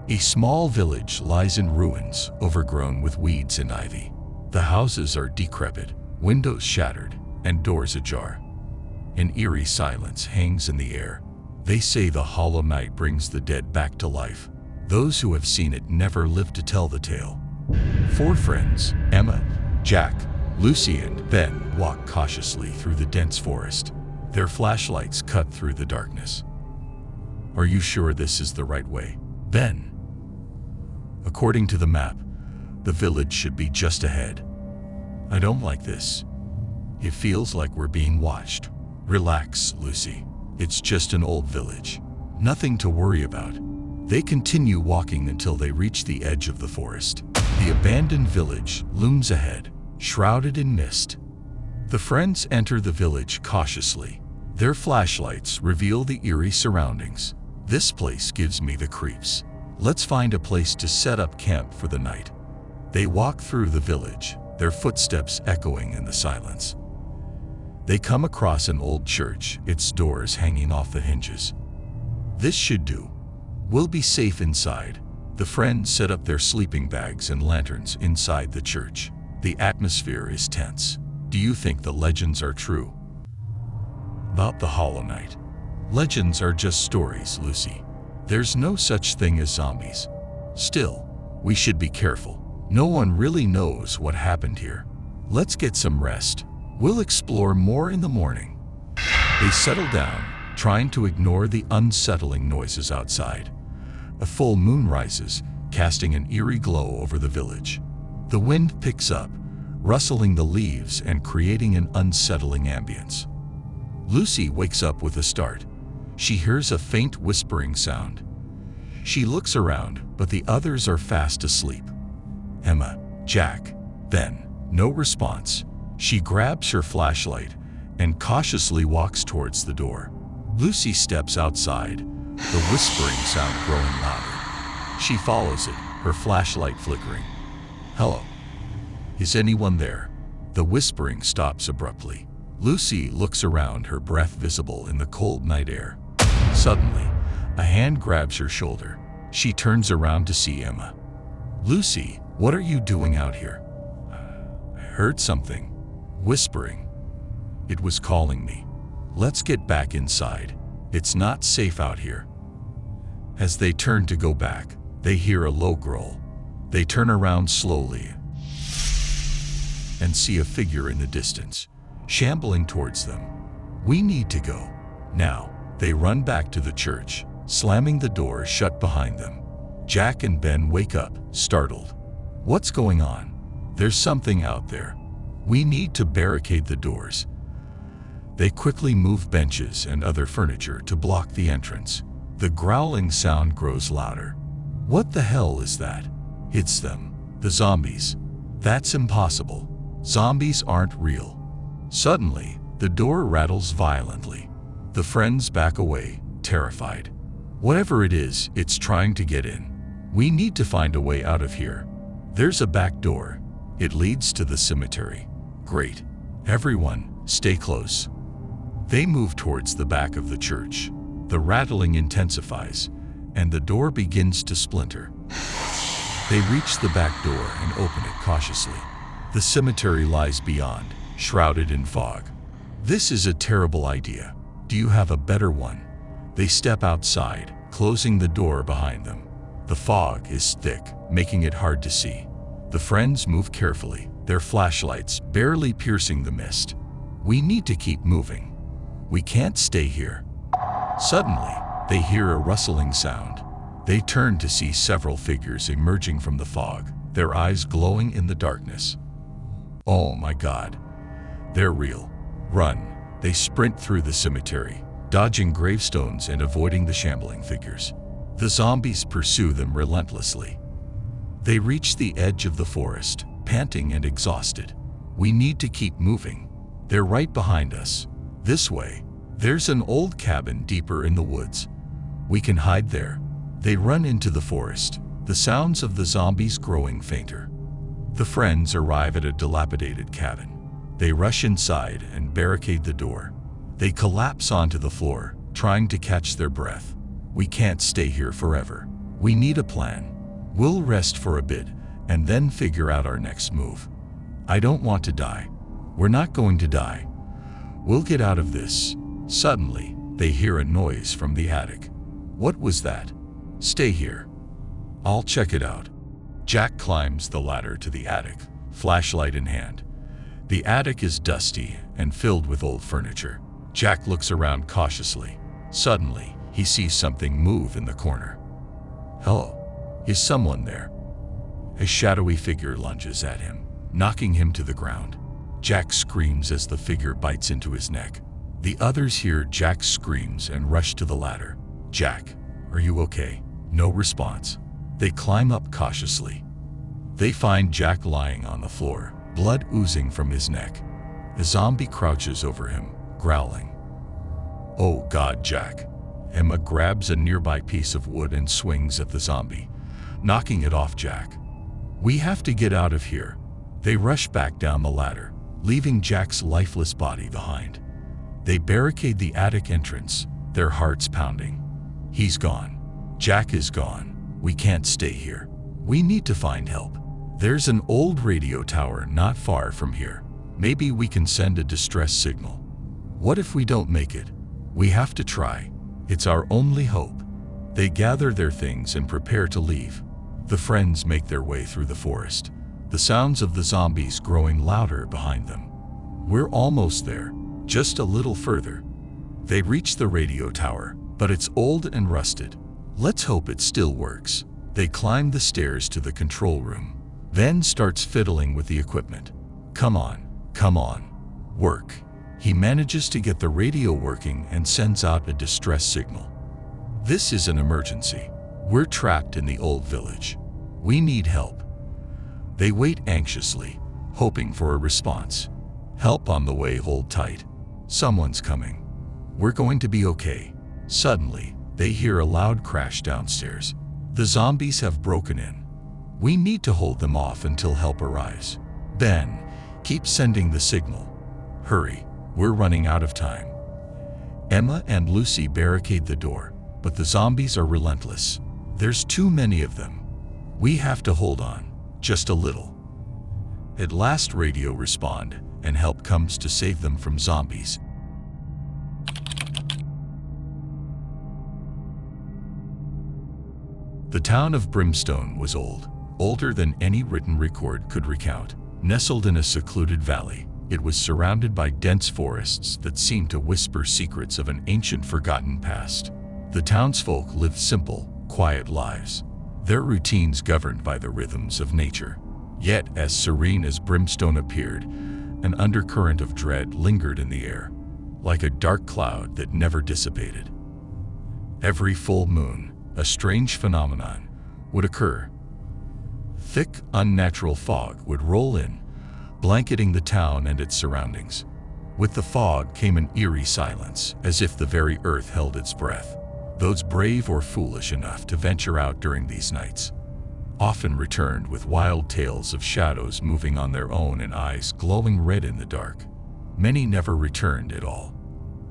A small village lies in ruins, overgrown with weeds and ivy. The houses are decrepit, windows shattered, and doors ajar. An eerie silence hangs in the air. They say the hollow night brings the dead back to life. Those who have seen it never live to tell the tale. Four friends, Emma, Jack, Lucy, and Ben, walk cautiously through the dense forest. Their flashlights cut through the darkness. "Are you sure this is the right way, Ben?" "According to the map, the village should be just ahead." "I don't like this. It feels like we're being watched." "Relax, Lucy. It's just an old village. Nothing to worry about." They continue walking until they reach the edge of the forest. The abandoned village looms ahead, shrouded in mist. The friends enter the village cautiously. Their flashlights reveal the eerie surroundings. "This place gives me the creeps. Let's find a place to set up camp for the night." They walk through the village, their footsteps echoing in the silence. They come across an old church, its doors hanging off the hinges. "This should do. We'll be safe inside." The friends set up their sleeping bags and lanterns inside the church. The atmosphere is tense. "Do you think the legends are true about the Hollow Night?" "Legends are just stories, Lucy. There's no such thing as zombies. Still, we should be careful. No one really knows what happened here. Let's get some rest. We'll explore more in the morning." They settle down, trying to ignore the unsettling noises outside. A full moon rises, casting an eerie glow over the village. The wind picks up, rustling the leaves and creating an unsettling ambience. Lucy wakes up with a start. She hears a faint whispering sound. She looks around, but the others are fast asleep. Emma, Jack, Ben, no response. She grabs her flashlight and cautiously walks towards the door. Lucy steps outside, the whispering sound growing louder. She follows it, her flashlight flickering. "Hello? Is anyone there?" The whispering stops abruptly. Lucy looks around, her breath visible in the cold night air. Suddenly, a hand grabs her shoulder. She turns around to see Emma. "Lucy, what are you doing out here?" "I heard something whispering. It was calling me." "Let's get back inside. It's not safe out here." As they turn to go back, they hear a low growl. They turn around slowly and see a figure in the distance, shambling towards them. "We need to go now." They run back to the church, slamming the door shut behind them. Jack and Ben wake up, startled. "What's going on?" "There's something out there. We need to barricade the doors." They quickly move benches and other furniture to block the entrance. The growling sound grows louder. "What the hell is that?" "It's them. The zombies." "That's impossible. Zombies aren't real." Suddenly, the door rattles violently. The friends back away, terrified. "Whatever it is, it's trying to get in. We need to find a way out of here." "There's a back door. It leads to the cemetery." "Great. Everyone, stay close." They move towards the back of the church. The rattling intensifies, and the door begins to splinter. They reach the back door and open it cautiously. The cemetery lies beyond, shrouded in fog. "This is a terrible idea. Do you have a better one?" They step outside, closing the door behind them. The fog is thick, making it hard to see. The friends move carefully, their flashlights barely piercing the mist. "We need to keep moving. We can't stay here." Suddenly, they hear a rustling sound. They turn to see several figures emerging from the fog, their eyes glowing in the darkness. "Oh my God. They're real. Run." They sprint through the cemetery, dodging gravestones and avoiding the shambling figures. The zombies pursue them relentlessly. They reach the edge of the forest, panting and exhausted. "We need to keep moving. They're right behind us. This way. There's an old cabin deeper in the woods. We can hide there." They run into the forest, the sounds of the zombies growing fainter. The friends arrive at a dilapidated cabin. They rush inside and barricade the door. They collapse onto the floor, trying to catch their breath. We can't stay here forever. We need a plan. We'll rest for a bit and then figure out our next move. I don't want to die. We're not going to die. We'll get out of this. Suddenly, they hear a noise from the attic. What was that? Stay here. I'll check it out. Jack climbs the ladder to the attic, flashlight in hand. The attic is dusty and filled with old furniture. Jack looks around cautiously. Suddenly, he sees something move in the corner. Hello? Is someone there? A shadowy figure lunges at him, knocking him to the ground. Jack screams as the figure bites into his neck. The others hear Jack's screams and rush to the ladder. Jack, are you okay? No response. They climb up cautiously. They find Jack lying on the floor, blood oozing from his neck. A zombie crouches over him, growling. Oh God, Jack. Emma grabs a nearby piece of wood and swings at the zombie, knocking it off Jack. We have to get out of here. They rush back down the ladder, leaving Jack's lifeless body behind. They barricade the attic entrance, their hearts pounding. He's gone. Jack is gone. We can't stay here. We need to find help. There's an old radio tower not far from here. Maybe we can send a distress signal. What if we don't make it? We have to try. It's our only hope. They gather their things and prepare to leave. The friends make their way through the forest, the sounds of the zombies growing louder behind them. We're almost there, just a little further. They reach the radio tower, but it's old and rusted. Let's hope it still works. They climb the stairs to the control room. Van starts fiddling with the equipment. Come on, work. He manages to get the radio working and sends out a distress signal. This is an emergency. We're trapped in the old village. We need help. They wait anxiously, hoping for a response. Help on the way, hold tight. Someone's coming. We're going to be okay. Suddenly, they hear a loud crash downstairs. The zombies have broken in. We need to hold them off until help arrives. Ben, keep sending the signal. Hurry, we're running out of time. Emma and Lucy barricade the door, but the zombies are relentless. There's too many of them. We have to hold on, just a little. At last, radio respond, and help comes to save them from zombies. The town of Brimstone was old, older than any written record could recount. Nestled in a secluded valley, it was surrounded by dense forests that seemed to whisper secrets of an ancient, forgotten past. The townsfolk lived simple, quiet lives, their routines governed by the rhythms of nature. Yet, as serene as Brimstone appeared, an undercurrent of dread lingered in the air, like a dark cloud that never dissipated. Every full moon, a strange phenomenon would occur. Thick, unnatural fog would roll in, blanketing the town and its surroundings. With the fog came an eerie silence, as if the very earth held its breath. Those brave or foolish enough to venture out during these nights often returned with wild tales of shadows moving on their own and eyes glowing red in the dark. Many never returned at all.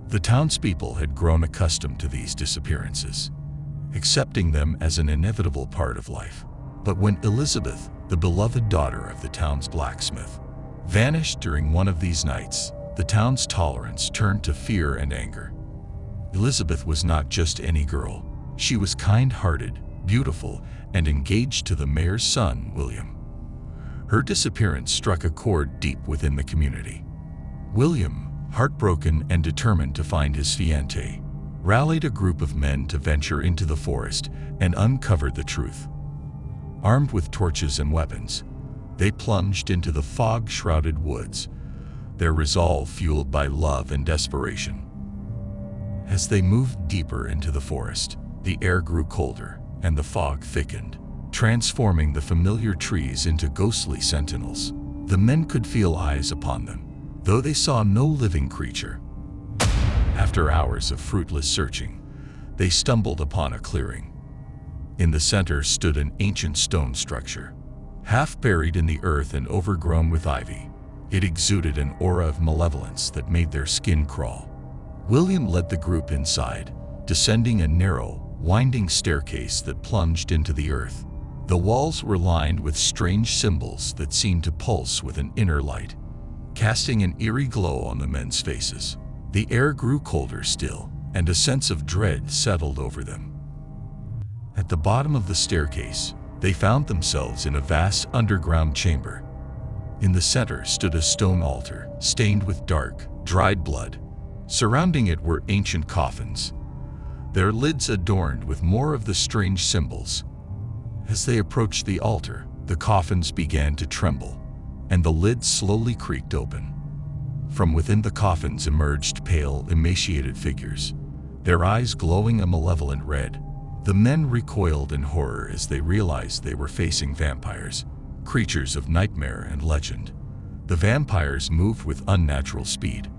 The townspeople had grown accustomed to these disappearances, accepting them as an inevitable part of life. But when Elizabeth, the beloved daughter of the town's blacksmith, vanished during one of these nights, the town's tolerance turned to fear and anger. Elizabeth was not just any girl. She was kind-hearted, beautiful, and engaged to the mayor's son, William. Her disappearance struck a chord deep within the community. William, heartbroken and determined to find his fiancée, rallied a group of men to venture into the forest and uncover the truth. Armed with torches and weapons, they plunged into the fog-shrouded woods, their resolve fueled by love and desperation. As they moved deeper into the forest, the air grew colder and the fog thickened, transforming the familiar trees into ghostly sentinels. The men could feel eyes upon them, though they saw no living creature. After hours of fruitless searching, they stumbled upon a clearing. In the center stood an ancient stone structure. half buried in the earth and overgrown with ivy. It exuded an aura of malevolence that made their skin crawl. William led the group inside, descending a narrow, winding staircase that plunged into the earth. The walls were lined with strange symbols that seemed to pulse with an inner light, casting an eerie glow on the men's faces. The air grew colder still, and a sense of dread settled over them. At the bottom of the staircase, they found themselves in a vast underground chamber. In the center stood a stone altar, stained with dark, dried blood. Surrounding it were ancient coffins, their lids adorned with more of the strange symbols. As they approached the altar, the coffins began to tremble, and the lids slowly creaked open. From within the coffins emerged pale, emaciated figures, their eyes glowing a malevolent red. The men recoiled in horror as they realized they were facing vampires, creatures of nightmare and legend. The vampires moved with unnatural speed,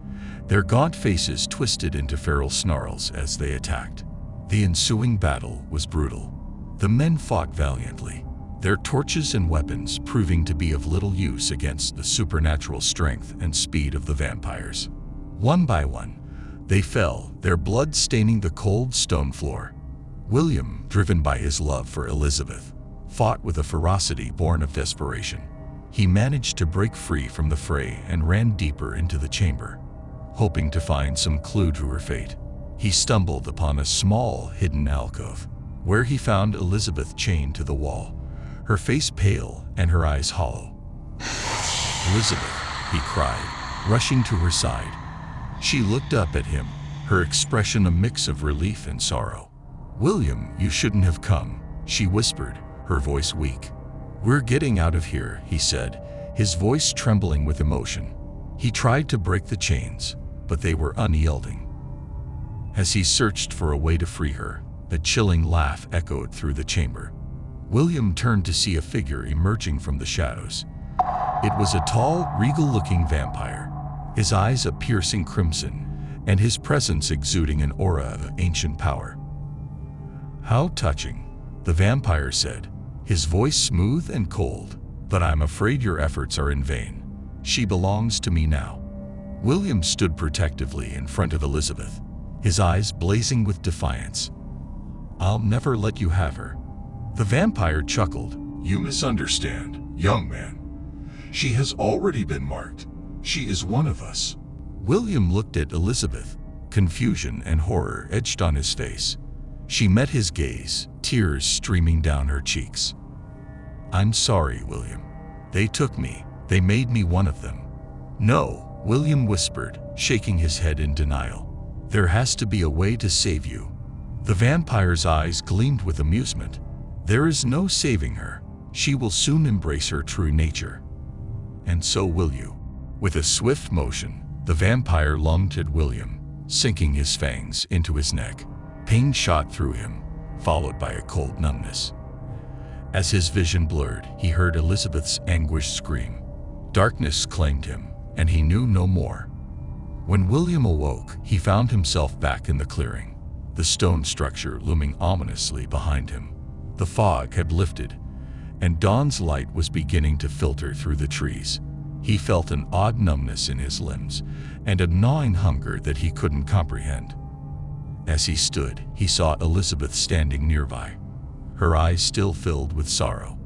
their gaunt faces twisted into feral snarls as they attacked. The ensuing battle was brutal. The men fought valiantly, their torches and weapons proving to be of little use against the supernatural strength and speed of the vampires. One by one, they fell, their blood staining the cold stone floor. William, driven by his love for Elizabeth, fought with a ferocity born of desperation. He managed to break free from the fray and ran deeper into the chamber, hoping to find some clue to her fate. He stumbled upon a small, hidden alcove, where he found Elizabeth chained to the wall, her face pale and her eyes hollow. "Elizabeth," he cried, rushing to her side. She looked up at him, her expression a mix of relief and sorrow. "William, you shouldn't have come," she whispered, her voice weak. "We're getting out of here," he said, his voice trembling with emotion. He tried to break the chains, but they were unyielding. As he searched for a way to free her, a chilling laugh echoed through the chamber. William turned to see a figure emerging from the shadows. It was a tall, regal-looking vampire, his eyes a piercing crimson, and his presence exuding an aura of ancient power. "How touching," the vampire said, his voice smooth and cold, "but I'm afraid your efforts are in vain. She belongs to me now." William stood protectively in front of Elizabeth, his eyes blazing with defiance. "I'll never let you have her." The vampire chuckled. "You misunderstand, young man. She has already been marked. She is one of us." William looked at Elizabeth, confusion and horror etched on his face. She met his gaze, tears streaming down her cheeks. "I'm sorry, William. They took me. They made me one of them." "No," William whispered, shaking his head in denial. "There has to be a way to save you." The vampire's eyes gleamed with amusement. "There is no saving her. She will soon embrace her true nature. And so will you." With a swift motion, the vampire lunged at William, sinking his fangs into his neck. Pain shot through him, followed by a cold numbness. As his vision blurred, he heard Elizabeth's anguished scream. Darkness claimed him, and he knew no more. When William awoke, he found himself back in the clearing, the stone structure looming ominously behind him. The fog had lifted, and dawn's light was beginning to filter through the trees. He felt an odd numbness in his limbs and a gnawing hunger that he couldn't comprehend. As he stood, he saw Elizabeth standing nearby, her eyes still filled with sorrow.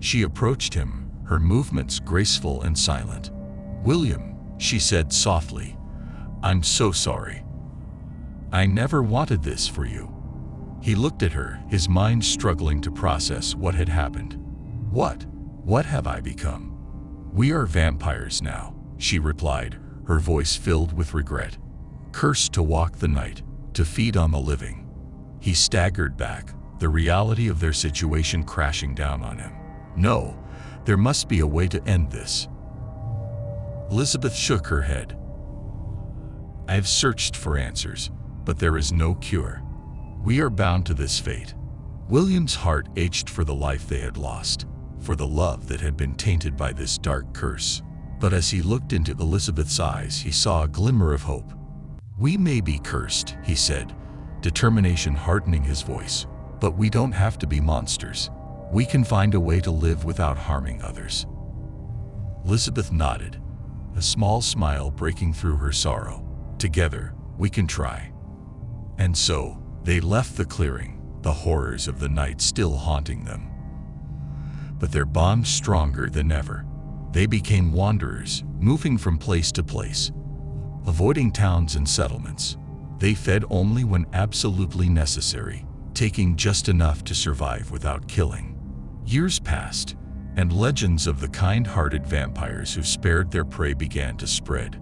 She approached him, her movements graceful and silent. "William," she said softly, "I'm so sorry. I never wanted this for you." He looked at her, his mind struggling to process what had happened. What have I become?" "We are vampires now," she replied, her voice filled with regret. "Cursed to walk the night, to feed on the living." He staggered back, the reality of their situation crashing down on him. "No, there must be a way to end this." Elizabeth shook her head. "I've searched for answers, but there is no cure. We are bound to this fate." William's heart ached for the life they had lost, for the love that had been tainted by this dark curse. But as he looked into Elizabeth's eyes, he saw a glimmer of hope. "We may be cursed," he said, determination hardening his voice, "but we don't have to be monsters. we can find a way to live without harming others." Elizabeth nodded, a small smile breaking through her sorrow. "Together, we can try." And so, they left the clearing, the horrors of the night still haunting them. But their bond stronger than ever. They became wanderers, moving from place to place, avoiding towns and settlements. They fed only when absolutely necessary, taking just enough to survive without killing. Years passed, and legends of the kind-hearted vampires who spared their prey began to spread.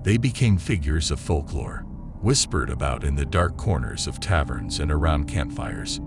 They became figures of folklore, whispered about in the dark corners of taverns and around campfires.